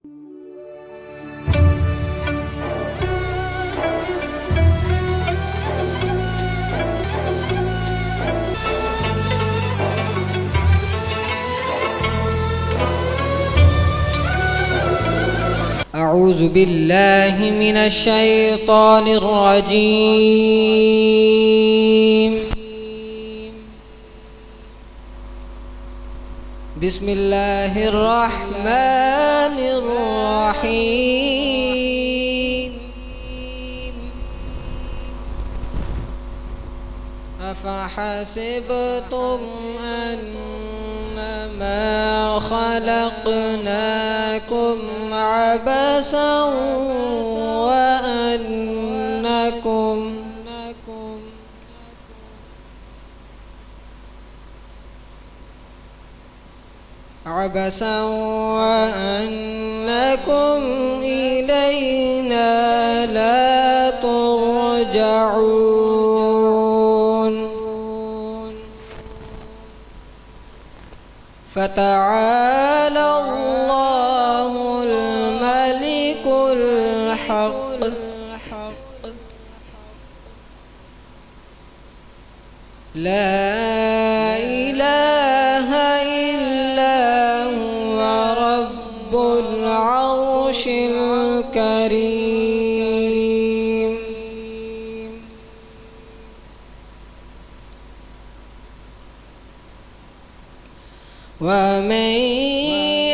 أعوذ بالله من الشيطان الرجيم. بسم الله الرحمن الرحيم. أفحسبتم أنما خلقناكم عبثا وأنكم إلينا لا ترجعون. فتعالى الله الملك الحق لا إله إلا هو رب العرش الكريم. ومن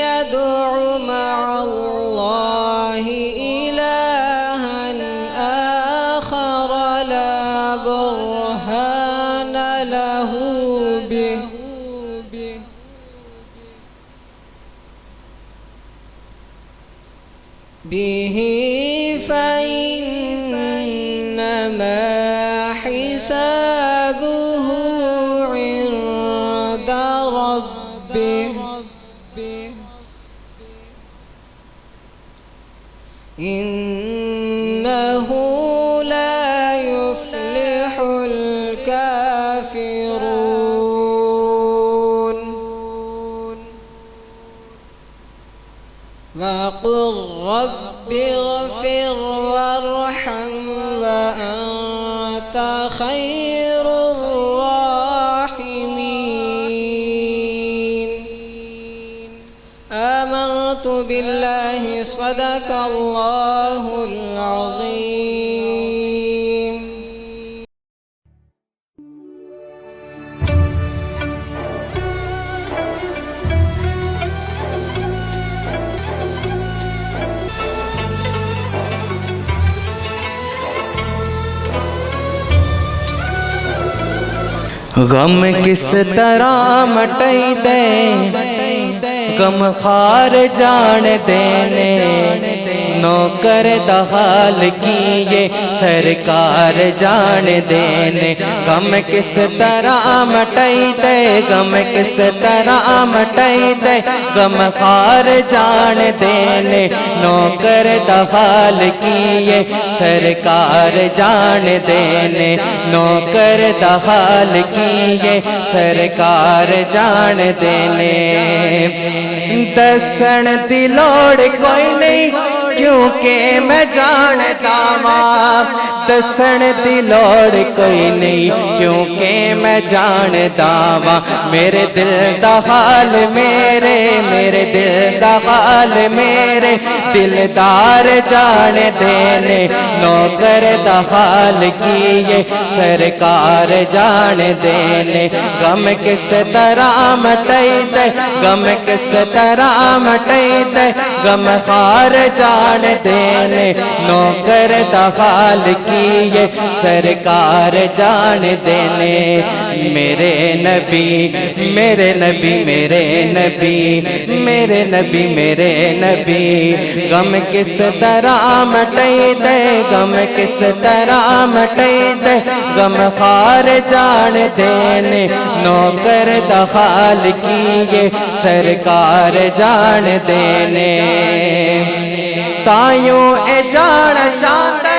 يدع مع الله إلها آخر لا برهان له به فإنما حسابه عند ربه إنه لا يفلح الكافرون. وقل رب اغفر وارحم وأنت خير الراحمين. آمنت بالله صدق الله العظيم. غم کس طرح مٹائی دے غم خار جان دینے نوکر دا حال کیے سرکار جان دینے. غم کس طرح مٹائی دے غم کس طرح مٹائی دے غم خار جان دینے نوکر دا حال کیے سرکار جان دینے نوکر دا حال کیے سرکار جان دینے. دسن دی لوڑ کوئی نہیں کیونکہ میں جانتا ہوں. دسن دی لوڑ کوئی نہیں کیونکہ میں جانتا ہوں. میرے دل دا حال میرے دل دا حال میرے دلدار جان دینے نوکر دا حال کیے سرکار جان دینے. غم کس طرح مٹائی دے غم کس طرح مٹائی دے غم خار جان دینے نوکر دا حال کیے سرکار جان دینے. میرے نبی میرے نبی میرے نبی میرے نبی میرے نبی غم کس طرح مٹائی دے غم کس طرح مٹائی دے غم خار جان دینے نوکر دا حال کیے سرکار جان دینے. تائیوں اے جان چاہتے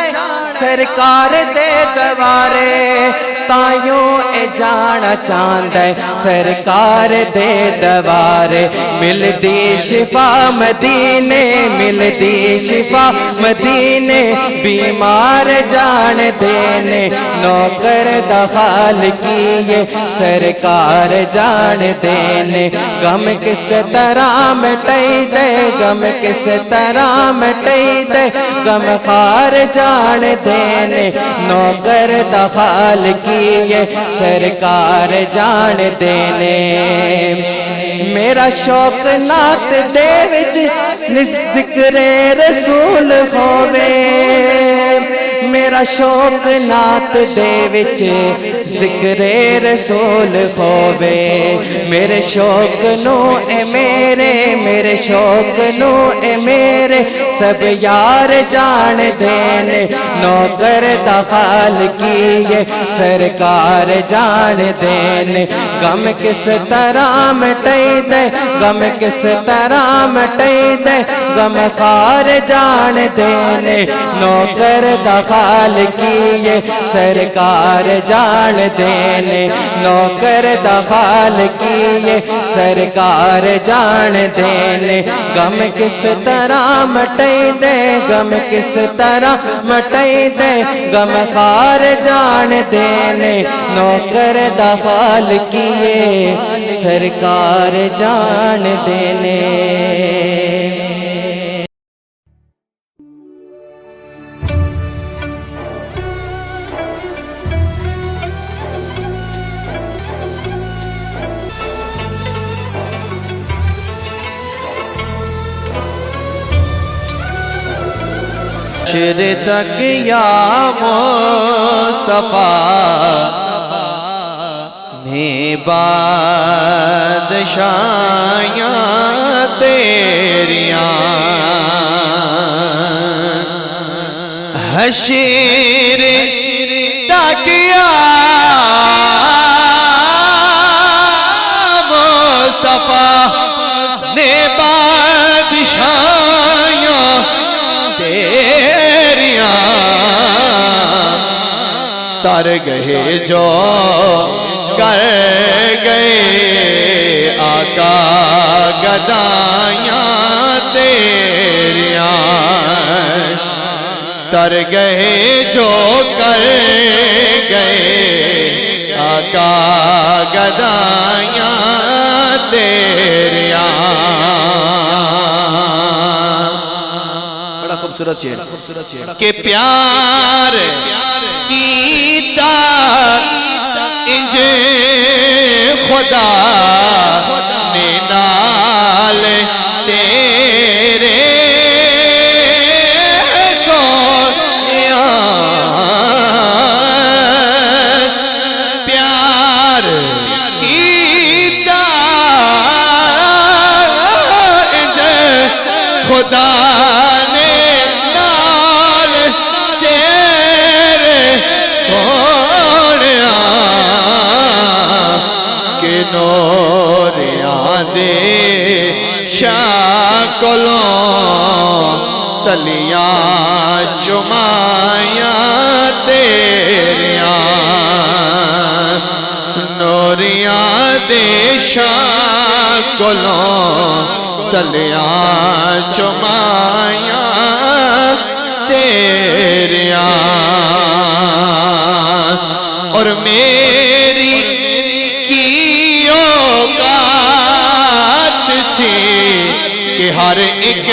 سرکار دے دوارے تائیوں اے جانا چاہتا ہے سرکار دے دوارے مل دی شفا مدینے مل دی شفا مدینے بیمار جان دینے نوکر دخال کیے سرکار جان دینے غم کس طرح مٹائی دے غم کس طرح مٹائی دے غم خار جان دینے نوکر دخال کیے سرکار جان دینے میرا شوق نات دے وچ ذکر رسول ہووے میرا شوق نات دے وچ ذکر رسول ہووے میرے شوق نو اے میرے شوق نو اے میرے سب یار جان دینے نوکر دخال کیے سرکار جان دینے غم کس طرح مٹائی دے غم کس طرح مٹائی دے غم خار جان دینے نوکر دخال کیے سرکار جان دینے نوکر دخال کیے سرکار جان دینے غم کس طرح مٹائی دے غم کس طرح مٹائی دے غم خار جان دینے نوکر دخال کیے سرکار جان دینے حشر تک یا مصطفیٰ نے بادشاہیاں تیریاں حشر تک یا مصطفیٰ نے بادشاہیاں تیریاں تر گئے جو کر گئے آقا گدائیاں تیریاں تر گئے جو کر گئے آقا گدائیاں تیریاں خوبصورت شعر کہ پیار کیتا انج خدا نے نال تیرے سونیا پیار کیتا انج خدا نوریاں دے شاکلوں تلیاں چمائیاں تیریاں نوریاں دے شاکلوں تلیاں چمائیاں تیریاں اور میری کہ ہر ایک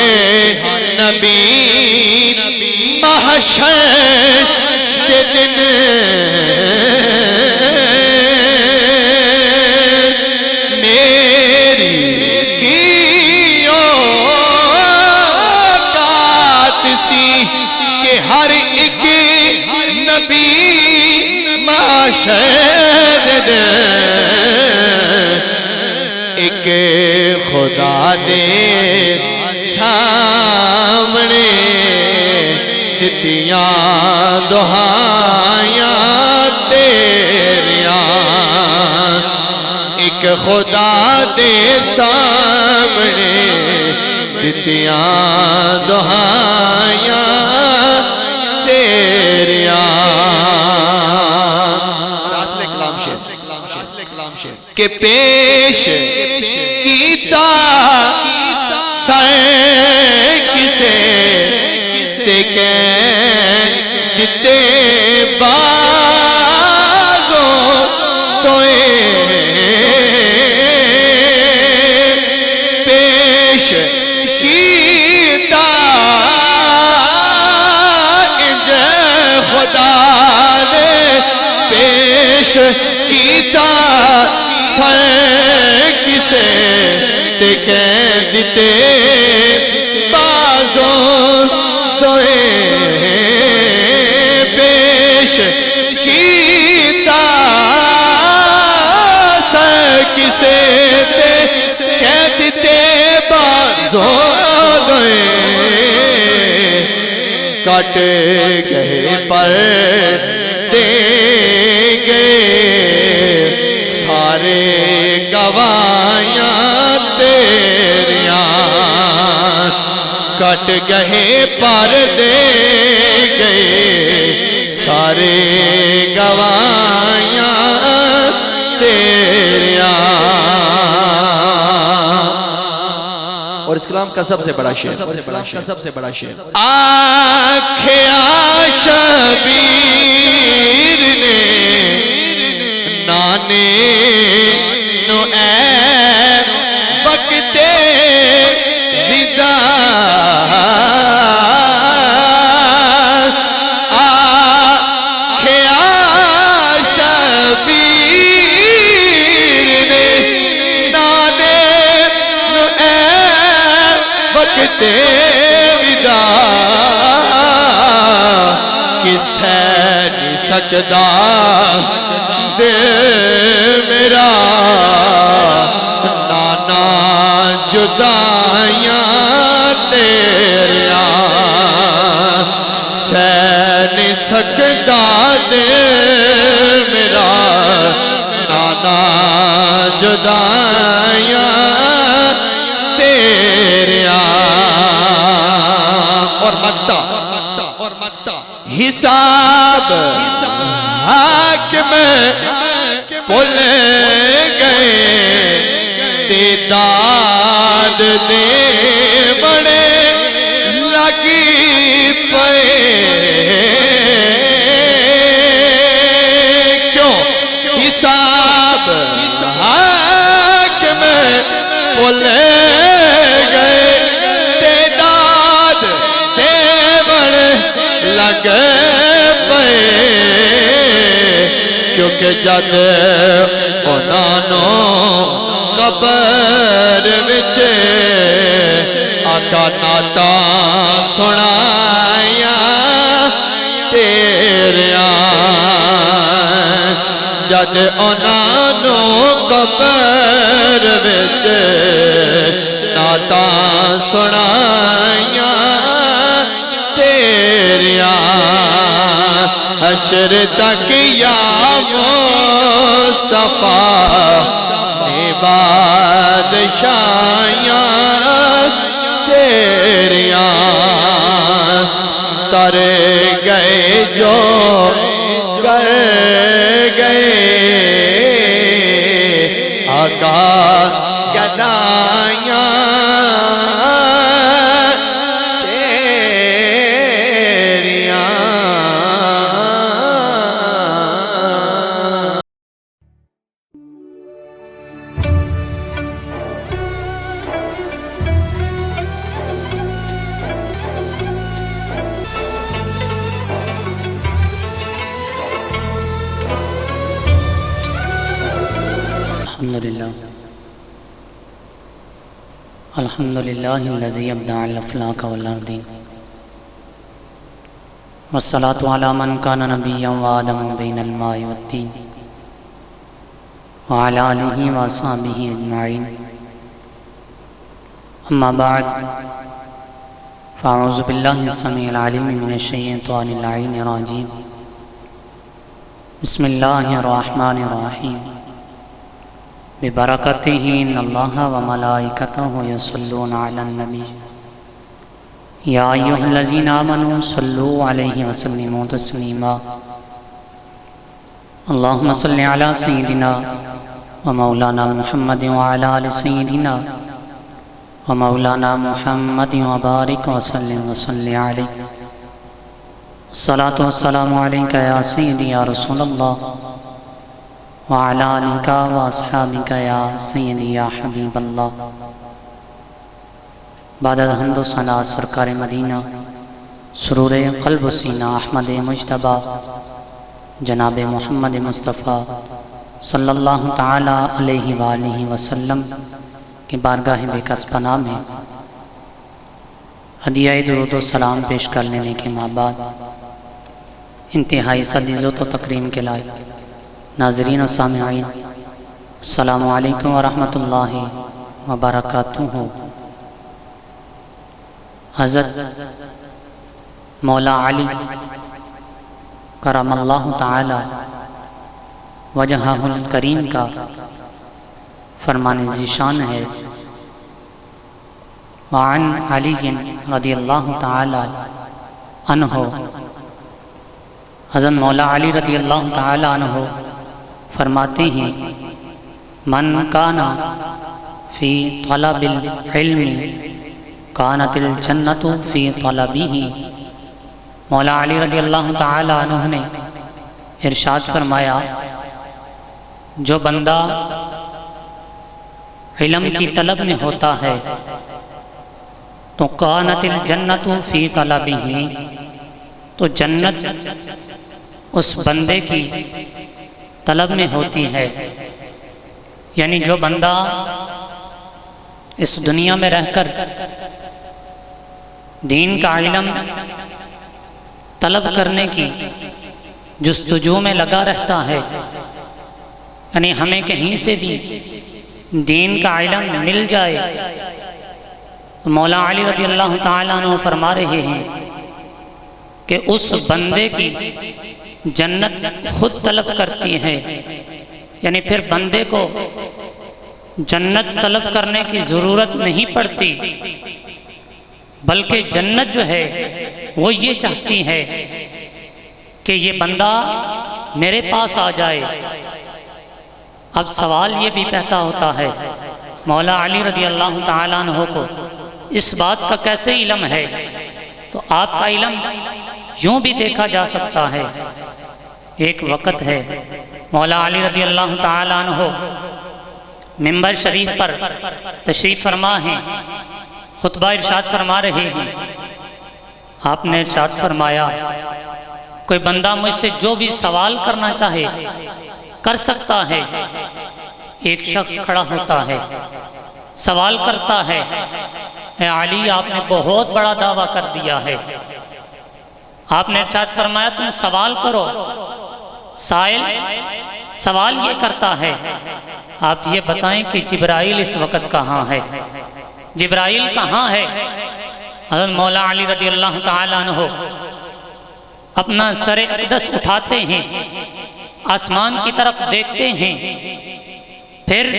نبی محشر کے دن میری کی اوقات سی کہ ہر ایک نبی محشر کے دن ایک خدا دے سامنے دتیاں دہائیاں تیریاں ایک خدا دے سامنے دتیاں دہائیاں تیریاں کہ پیش کیتا سر کسے تے کہیں جتے بازوں توئے پیش کیتا انج خدا نے پیش کیتا سر کسے تے کہیں جتے بازوں توئے پیش کیتا سر کسے تے کہہ دیتے بازوں دوئے کٹ گئے پر دے گئے سارے گواہیاں تیریاں کٹ گئے پر دے گئے سارے گواہیاں تیریاں اور اس کلام کا سب سے بڑا شعر آنکھیا شبیر نے نانے نو اے وقتے ودا آنکھیا شبیر نے نانے نو اے وقتے ودا کسے نہیں سکدا دل میرا نانا جدائیاں تیریاں سہ نہیں سکدا دل میرا نانا جدائیاں تیریاں اور مگتا حساب حاکم بھول گئے تعداد دے بڑے لگی پئے کیوں حساب حاکم بھول گئے تعداد دے بڑے لگ پئے کیونکہ جد انہوں قبر وچ آقا ناتا سنایا تیریاں جد انہوں قبر وچ ناتا سنایا تیریاں حشر تک یا مصطفیٰ بادشاہیاں تیریاں تر گئے جو کر گئے آقا گدائیاں الحمد لله الذي ابدع الافلاك والارضين والصلاة على من كان نبيا وآدما بين الماء والطين وعلى آله وأصحابه أجمعين أما بعد فأعوذ بالله السميع العليم من الشيطان اللعين الرجيم بسم الله الرحمن الرحيم ببركته إن الله وملائكته يصلون على النبي يا أيها الذين آمنوا صلوا عليه وسلموا تسليما اللهم صل على سيدنا ومولانا محمد وعلى آل سيدنا ومولانا محمد وبارك وسلم وصلي عليه الصلاة والسلام عليك يا سيدي يا رسول الله وعلى آلك وأصحابك يا سيدي يا حبيب الله. بعد الحمد و ثنا سرکار مدینہ سرور قلب و سینہ احمد مجتبیٰ جناب محمد مصطفیٰ صلی اللہ تعالی علیہ وآلہ وسلم کی بارگاہ بے کس پناہ میں ہدیہ درود و سلام پیش کر لینے کے بعد انتہائی عزت و تکریم کے لائق ناظرین و سامعین، السلام علیکم ورحمۃ اللہ وبرکاتہ. حضرت مولا علی کرم اللہ تعالی وجہہ الکریم کا فرمان ذیشان ہے، وعن علی رضی اللہ تعالی عنہ، حضرت مولا علی رضی اللہ تعالی عنہ فرماتے ہیں، من کانا فی طلب العلم کانت الجنت فی طلبہ. مولا علی رضی اللہ تعالی عنہ نے ارشاد فرمایا، جو بندہ علم کی طلب میں ہوتا ہے تو کانت الجنت فی طلبہ، تو جنت اس بندے کی طلب میں ہوتی ہے. یعنی جو بندہ اس دنیا میں رہ کر دین کا علم طلب کرنے کی جستجو میں لگا رہتا ہے، یعنی ہمیں کہیں سے بھی دین کا علم مل جائے، تو مولا علی رضی اللہ تعالیٰ عنہ فرما رہے ہیں کہ اس بندے کی جنت خود طلب کرتی ہے. یعنی پھر بندے کو جنت طلب کرنے کی ضرورت نہیں پڑتی، بلکہ جنت جو ہے وہ یہ چاہتی ہے کہ یہ بندہ میرے پاس آ جائے. اب سوال یہ بھی پیدا ہوتا ہے، مولا علی رضی اللہ تعالیٰ عنہ کو اس بات کا کیسے علم ہے؟ تو آپ کا علم یوں بھی دیکھا جا سکتا ہے. ایک وقت ہے مولا علی رضی اللہ تعالیٰ عنہ منبر شریف پر تشریف فرما ہیں، خطبہ ارشاد فرما رہے ہیں. آپ نے ارشاد فرمایا، کوئی بندہ مجھ سے جو بھی سوال کرنا چاہے کر سکتا ہے. ایک شخص کھڑا ہوتا ہے، سوال کرتا ہے، اے علی آپ نے بہت بڑا دعویٰ کر دیا ہے. آپ نے ارشاد فرمایا تم سوال کرو. سائل سوال یہ کرتا ہے، آپ یہ بتائیں کہ جبرائیل اس وقت کہاں ہے؟ جبرائیل کہاں ہے؟ حضرت مولا علی رضی اللہ تعالیٰ عنہ اپنا سر اقدس اٹھاتے ہیں، آسمان کی طرف دیکھتے ہیں، پھر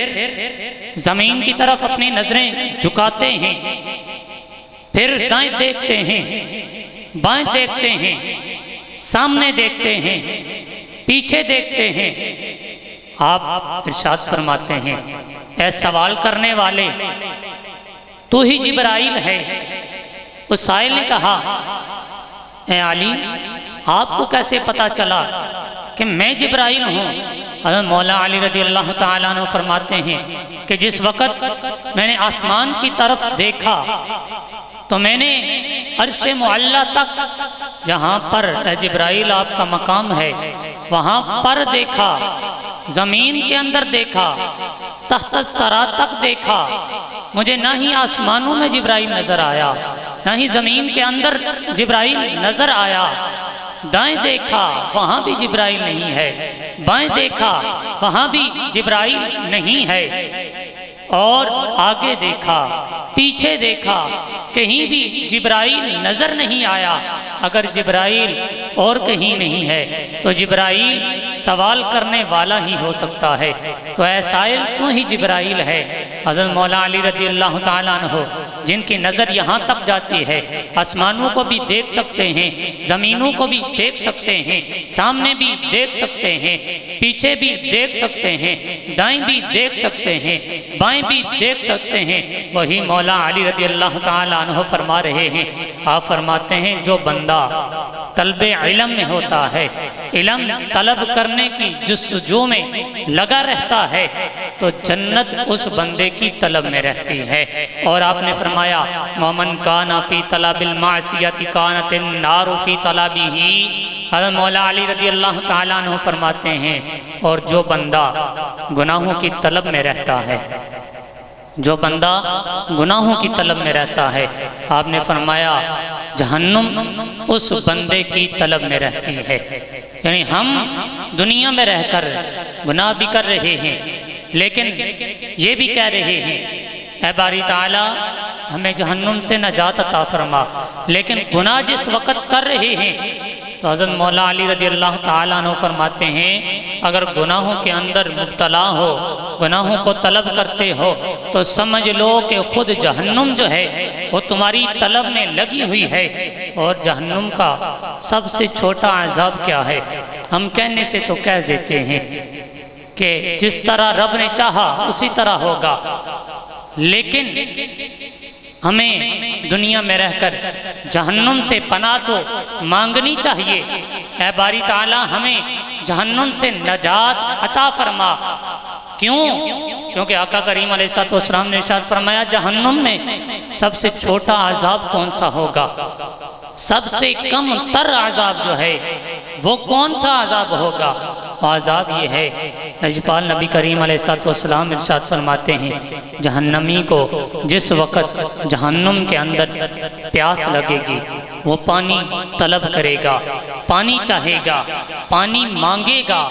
زمین کی طرف اپنی نظریں جھکاتے ہیں، پھر دائیں دیکھتے ہیں، بائیں دیکھتے ہیں، سامنے دیکھتے ہیں، پیچھے دیکھتے ہیں. آپ ارشاد فرماتے ہیں، اے سوال کرنے والے تو ہی جبرائیل ہے. اس سائل نے کہا، اے علی آپ کو کیسے پتا چلا کہ میں جبرائیل ہوں؟ حضرت مولا علی رضی اللہ تعالیٰ عنہ فرماتے ہیں کہ جس وقت میں نے آسمان کی طرف دیکھا تو میں نے عرش معلیٰ تک، جہاں پر اے جبرائیل آپ کا مقام ہے، وہاں پر دیکھا، زمین کے اندر دیکھا، تحت الثری تک دیکھا. مجھے نہ ہی آسمانوں میں جبرائیل نظر آیا، نہ ہی زمین کے اندر جبرائیل نظر آیا. دائیں دیکھا وہاں بھی جبرائیل نہیں ہے، بائیں دیکھا وہاں بھی جبرائیل نہیں ہے، اور آگے دیکھا، پیچھے دیکھا، کہیں بھی جبرائیل نظر نہیں آیا. اگر جبرائیل اور کہیں نہیں ہے تو جبرائیل سوال کرنے والا ہی ہو سکتا ہے. تو اے سائل تو ہی جبرائیل ہے. حضرت مولا علی رضی اللہ تعالیٰ عنہ جن کی نظر یہاں تک جاتی ہے، آسمانوں کو بھی دیکھ سکتے ہیں، زمینوں کو بھی دیکھ سکتے ہیں، سامنے بھی دیکھ سکتے ہیں، پیچھے بھی دیکھ سکتے ہیں، دائیں بھی دیکھ سکتے ہیں، بائیں بھی دیکھ سکتے ہیں، وہی مولا علی رضی اللہ تعالیٰ عنہ فرما رہے ہیں۔ آپ فرماتے ہیں جو بندہ طلب علم میں ہوتا ہے، علم طلب کرنے کی جستجو میں لگا رہتا ہے، تو جنت اس بندے کی طلب میں رہتی ہے۔ اور آپ نے فرمایا وَمَنْ كَانَ فِي طَلَبِ الْمَعْصِيَةِ كَانَتِ النَّارُ فِي طَلَبِهِ۔ حضرت مولا علی رضی اللہ تعالیٰ عنہ فرماتے ہیں اور جو بندہ گناہوں کی طلب میں رہتا ہے، جو بندہ گناہوں کی طلب میں رہتا ہے، آپ نے فرمایا جہنم اس بندے کی طلب میں رہتی ہے۔ یعنی ہم دنیا میں رہ کر گناہ بھی کر رہے ہیں، لیکن یہ بھی کہہ رہے ہیں اے باری تعالیٰ ہمیں جہنم سے نجات عطا فرما، لیکن گناہ جس وقت کر رہے ہیں تو حضرت مولا علی رضی اللہ تعالیٰ عنہ فرماتے ہیں اگر گناہوں کے اندر مبتلا ہو، گناہوں کو طلب کرتے ہو، تو سمجھ لو کہ خود جہنم جو ہے وہ تمہاری طلب میں لگی ہوئی ہے۔ اور جہنم کا سب سے چھوٹا عذاب کیا ہے؟ ہم کہنے سے تو کہہ دیتے ہیں کہ جس طرح رب نے چاہا اسی طرح ہوگا، لیکن ہمیں دنیا میں رہ کر جہنم سے پناہ تو مانگنی چاہیے۔ اے باری تعالیٰ ہمیں جہنم سے نجات عطا فرما۔ کیوں؟ کیونکہ آقا کریم علیہ السلام نے ارشاد فرمایا جہنم میں سب سے چھوٹا عذاب کون سا ہوگا؟ سب سے کم تر عذاب جو ہے وہ کون سا عذاب ہوگا؟ عذاب یہ ہے، نجپال نبی کریم علیہ السلام ارشاد فرماتے ہیں جہنمی کو جس وقت جہنم کے اندر پیاس لگے گی وہ پانی طلب کرے گا، پانی چاہے گا، پانی مانگے گا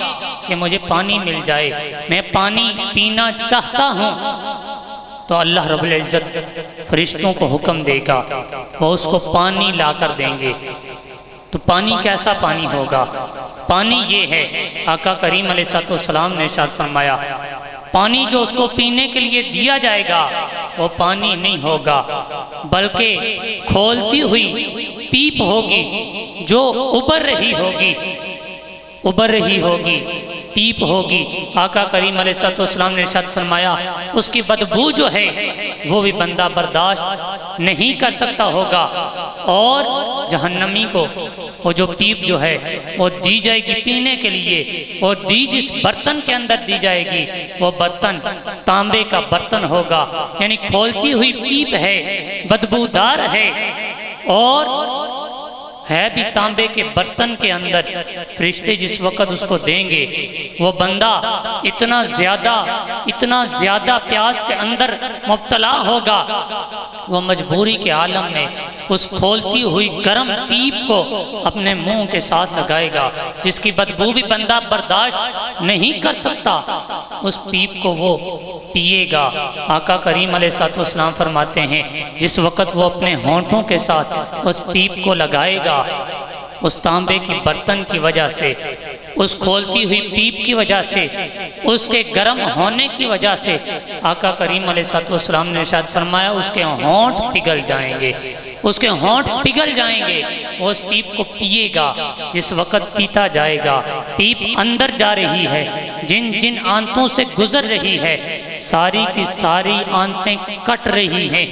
کہ مجھے پانی مل جائے، میں پانی پینا چاہتا ہوں، تو اللہ رب العزت فرشتوں کو حکم دے گا، وہ اس کو پانی لا کر دیں گے۔ تو پانی کیسا پانی ہوگا؟ پانی یہ ہے، آقا کریم علیہ السلام نے ارشاد فرمایا پانی جو اس کو پینے کے لیے دیا جائے گا وہ پانی نہیں ہوگا، بلکہ کھولتی ہوئی پیپ ہوگی جو ابھر رہی ہوگی، ابھر رہی ہوگی، پیپ ہوگی۔ آقا کریم علیہ السلام نے ارشاد فرمایا اس کی بدبو جو ہے وہ بھی بندہ برداشت نہیں کر سکتا ہوگا، اور جہنمی کو وہ جو پیپ جو ہے وہ دی جائے گی پینے کے لیے، اور دی جس برتن کے اندر دی جائے گی وہ برتن تانبے کا برتن ہوگا، یعنی کھولتی ہوئی پیپ ہے، بدبودار ہے، اور ہے بھی تانبے کے برتن کے اندر۔ فرشتے جس وقت اس کو دیں گے وہ بندہ اتنا زیادہ پیاس کے اندر مبتلا ہوگا، وہ مجبوری کے عالم میں اس کھولتی ہوئی گرم پیپ کو اپنے منہ کے ساتھ لگائے گا، جس کی بدبو بھی بندہ برداشت نہیں کر سکتا، اس پیپ کو وہ پیے گا۔ آقا کریم علیہ السلام فرماتے ہیں جس وقت وہ اپنے ہونٹوں کے ساتھ اس پیپ کو لگائے گا، اس تانبے کی برتن کی وجہ سے، اس کھولتی ہوئی پیپ کی وجہ سے، اس کے گرم ہونے کی وجہ سے، آقا کریم علیہ السلام نے ارشاد فرمایا اس کے ہونٹ پگھل جائیں گے، اس کے ہونٹ پگھل جائیں گے۔ وہ اس پیپ کو پیے گا، جس وقت پیتا جائے گا پیپ اندر جا رہی ہے، جن جن آنتوں سے گزر رہی ہے ساری کی ساری آنتیں کٹ رہی ہیں،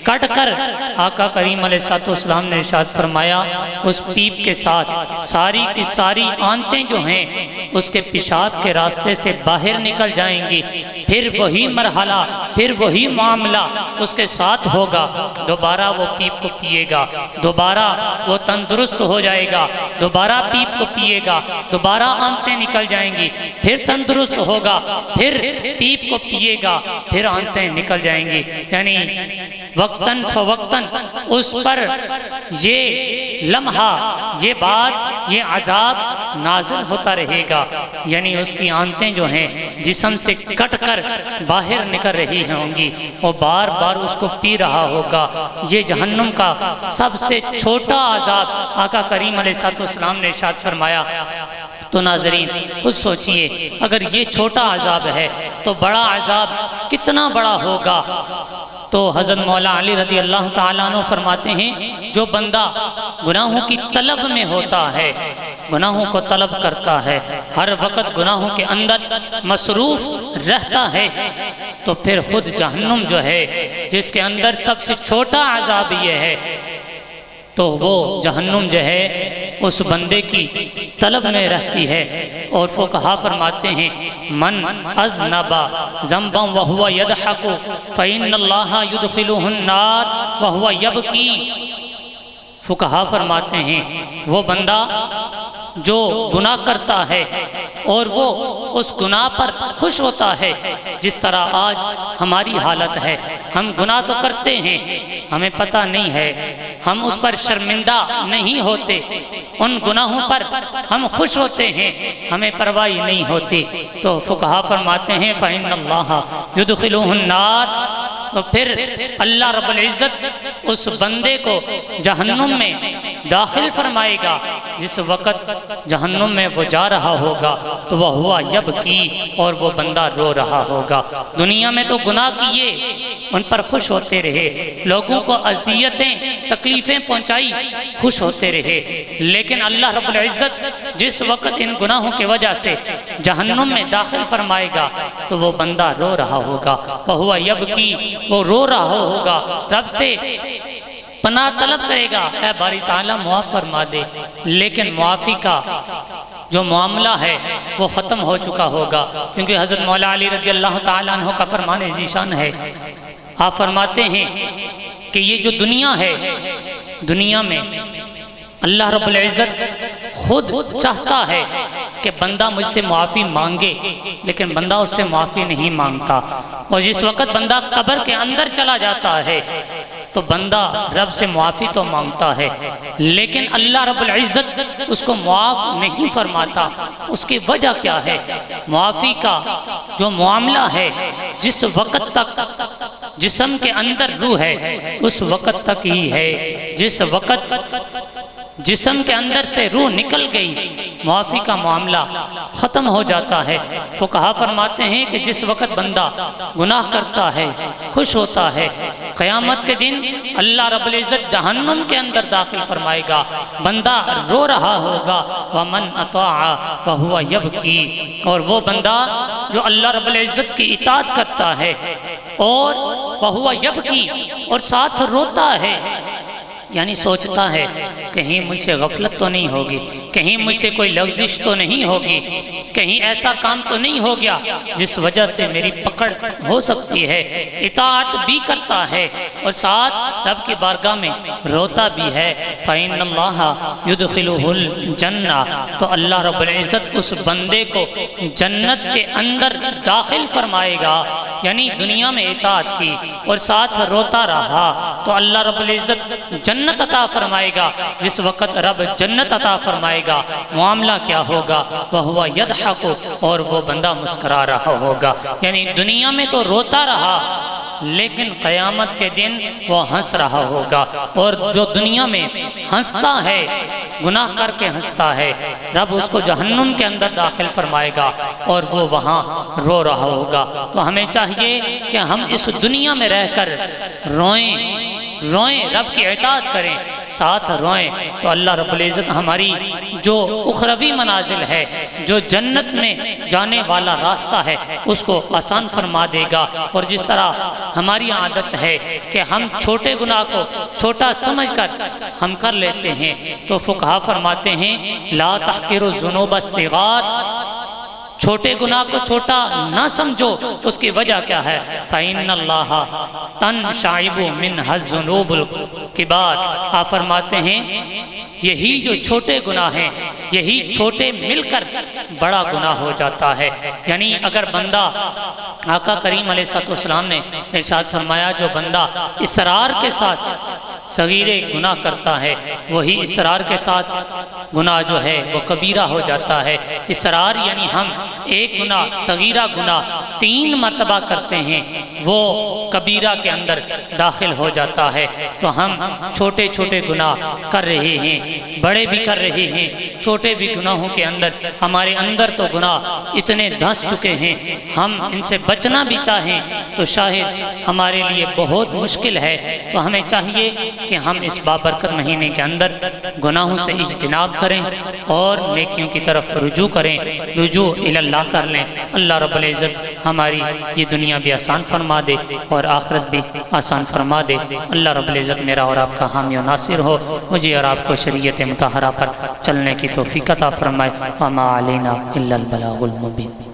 کٹ کر آقا کریم علیہ السلام نے ارشاد فرمایا اس پیپ کے ساتھ ساری کی ساری آنتیں جو ہیں اس کے پیشاب کے راستے سے باہر نکل جائیں گی۔ پھر وہی مرحلہ، پھر وہی معاملہ اس کے ساتھ ہوگا، دوبارہ وہ پیپ کو پیے گا، دوبارہ وہ تندرست ہو جائے گا، دوبارہ پیپ کو پیے گا، دوبارہ آنتیں نکل جائیں گی، پھر تندرست ہوگا، پھر پیپ کو پیے گا، پھر آنتیں نکل جائیں گی۔ یعنی وقتاً فوقتاً اس پر یہ لمحہ، یہ بات، یہ عذاب نازل ہوتا رہے گا، یعنی اس کی آنتیں جو ہیں جسم سے کٹ کر باہر نکل رہی ہوں گی، وہ بار بار اس کو پی رہا ہوگا۔ یہ جہنم کا سب سے چھوٹا عذاب آقا کریم علیہ السلام نے ارشاد فرمایا۔ تو ناظرین خود سوچئے اگر یہ چھوٹا عذاب ہے تو بڑا عذاب کتنا بڑا ہوگا۔ تو حضرت مولا علی رضی اللہ تعالیٰ عنہ فرماتے ہیں جو بندہ گناہوں کی طلب میں ہوتا ہے، گناہوں کو طلب کرتا ہے، ہر وقت گناہوں کے اندر مصروف رہتا ہے، تو پھر خود جہنم جو ہے جس کے اندر سب سے چھوٹا عذاب یہ ہے، تو وہ جہنم جو ہے اس بندے کی طلب میں رہتی ہے۔ اور فقہا فرماتے ہیں من اذنب ذنبا وهو يضحك فإن الله يدخله النار وهو يبكي۔ فقہا فرماتے ہیں وہ بندہ جو گناہ کرتا ہے اور وہ اس گناہ پر خوش ہوتا ہے، جس طرح آج ہماری حالت ہے، ہم گناہ تو کرتے ہیں، ہمیں پتہ نہیں ہے، ہم اس پر شرمندہ نہیں ہوتے، ان گناہوں پر ہم خوش ہوتے ہیں، ہمیں پرواہ نہیں ہوتی، تو فقہا فرماتے ہیں فَإِنَّ اللَّهَ يُدْخِلُهُ النَّارِ، تو پھر اللہ رب العزت اس بندے کو جہنم میں داخل فرمائے گا۔ جس وقت جہنم میں وہ جا رہا ہوگا تو وہ ہوا یبکی، اور وہ بندہ رو رہا ہوگا۔ دنیا میں تو گناہ کیے، ان پر خوش ہوتے رہے، لوگوں کو اذیتیں تکلیفیں پہنچائی، خوش ہوتے رہے، لیکن اللہ رب العزت جس وقت ان گناہوں کی وجہ سے جہنم میں داخل فرمائے گا تو وہ بندہ رو رہا ہوگا، وہ ہوا یبکی، وہ رو رہا ہوگا، رب سے پناہ طلب کرے گا، اے باری تعالیٰ معاف فرما دے، لیکن معافی کا جو معاملہ ہے وہ ختم ہو چکا ہوگا، کیونکہ حضرت مولا علی رضی اللہ تعالیٰ عنہ کا فرمان ذیشان ہے۔ آپ فرماتے ہیں کہ یہ جو دنیا ہے، دنیا میں اللہ رب العزت خود چاہتا ہے کہ بندہ مجھ سے معافی مانگے، لیکن بندہ اس سے معافی نہیں مانگتا، اور جس وقت بندہ قبر کے اندر چلا جاتا ہے تو بندہ رب سے معافی تو مانگتا ہے، لیکن اللہ رب العزت اس کو معاف نہیں فرماتا۔ اس کی وجہ کیا ہے؟ معافی کا جو معاملہ ہے، جس وقت تک جسم کے اندر روح ہے اس وقت تک ہی ہے، جس وقت جسم کے اندر سے روح نکل گئی معافی کا معاملہ ختم ہو جاتا ہے۔ فقہا فرماتے ہیں کہ جس وقت بندہ گناہ کرتا ہے، خوش ہوتا ہے، قیامت کے دن اللہ رب العزت جہنم کے اندر داخل فرمائے گا، بندہ رو رہا ہوگا، وَمَنْ أَطَاعَ وَهُوَ يَبْكِي، اور وہ بندہ جو اللہ رب العزت کی اطاعت کرتا ہے اور وَهُوَ يَبْكِي، اور ساتھ روتا ہے، یعنی سوچتا ہے کہیں مجھ سے غفلت تو نہیں ہوگی، کہیں مجھ سے کوئی لغزش تو نہیں ہوگی، کہیں ایسا کام تو نہیں ہو گیا جس وجہ سے میری پکڑ ہو سکتی ہے، اطاعت بھی کرتا ہے اور ساتھ رب کی بارگاہ میں روتا بھی ہے۔ فَإِنَّ اللَّهَ يُدْخِلُهُ الْجَنَّةَ، تو اللہ رب العزت اس بندے کو جنت کے اندر داخل فرمائے گا، یعنی دنیا میں اطاعت کی اور ساتھ روتا رہا تو اللہ رب العزت جنت عطا فرمائے گا۔ جس وقت رب جنت عطا فرمائے گا معاملہ کیا ہوگا؟ وَهُوَ يَضْحَكُ، اور وہ بندہ مسکرا رہا ہوگا، یعنی دنیا میں تو روتا رہا لیکن قیامت کے دن وہ ہنس رہا ہوگا، اور جو دنیا میں ہنستا ہے، گناہ کر کے ہنستا ہے، رب اس کو جہنم کے اندر داخل فرمائے گا اور وہ وہاں رو رہا ہوگا۔ تو ہمیں چاہیے کہ ہم اس دنیا میں رہ کر روئیں، رب کی اطاعت کریں، ساتھ روئیں، تو اللہ رب العزت ہماری جو اخروی منازل ہے، جو جنت میں جانے والا راستہ ہے، اس کو آسان فرما دے گا۔ اور جس طرح ہماری عادت ہے کہ ہم چھوٹے گناہ کو چھوٹا سمجھ کر ہم کر لیتے ہیں، تو فقہا فرماتے ہیں لا تحقروا الذنوب الصغار، چھوٹے گناہ کو چھوٹا نہ سمجھو۔ اس کی وجہ کیا ہے؟ فَإِنَّ اللَّهَ تَنْشَعِبُ مِنْهَا الذُّنُوبُ الْكِبَارِ، آپ فرماتے ہیں یہی جو چھوٹے گناہ ہیں، یہی چھوٹے مل کر بڑا گناہ ہو جاتا ہے۔ یعنی اگر بندہ، آقا کریم علیہ السلام نے ارشاد فرمایا جو بندہ اصرار کے ساتھ صغیرے گناہ کرتا ہے، وہی اصرار کے ساتھ گناہ جو ہے وہ کبیرہ ہو جاتا ہے۔ اصرار یعنی ہم ایک گناہ، صغیرہ گناہ 3 مرتبہ کرتے ہیں، وہ کبیرہ کے اندر داخل ہو جاتا ہے۔ تو ہم چھوٹے چھوٹے گناہ کر رہے ہیں، بڑے بھی کر رہے ہیں، چھوٹے بھی گناہوں کے اندر ہمارے اندر تو گناہ اتنے دھس چکے ہیں، ہم ان سے بچنا بھی چاہیں تو شاید ہمارے لیے بہت مشکل ہے۔ تو ہمیں چاہیے کہ ہم اس بابرکت مہینے کے اندر گناہوں سے اجتناب کریں اور نیکیوں کی طرف رجوع کریں، رجوع اللہ کر لیں۔ اللہ رب العزت ہماری یہ دنیا بھی آسان فرما دے اور آخرت بھی آسان فرما دے۔ اللہ رب العزت میرا اور آپ کا حامی و ناصر ہو، مجھے اور آپ کو شریعت مطہرہ پر چلنے کی توفیق عطا فرمائے۔ وما علینا الا البلاغ المبین۔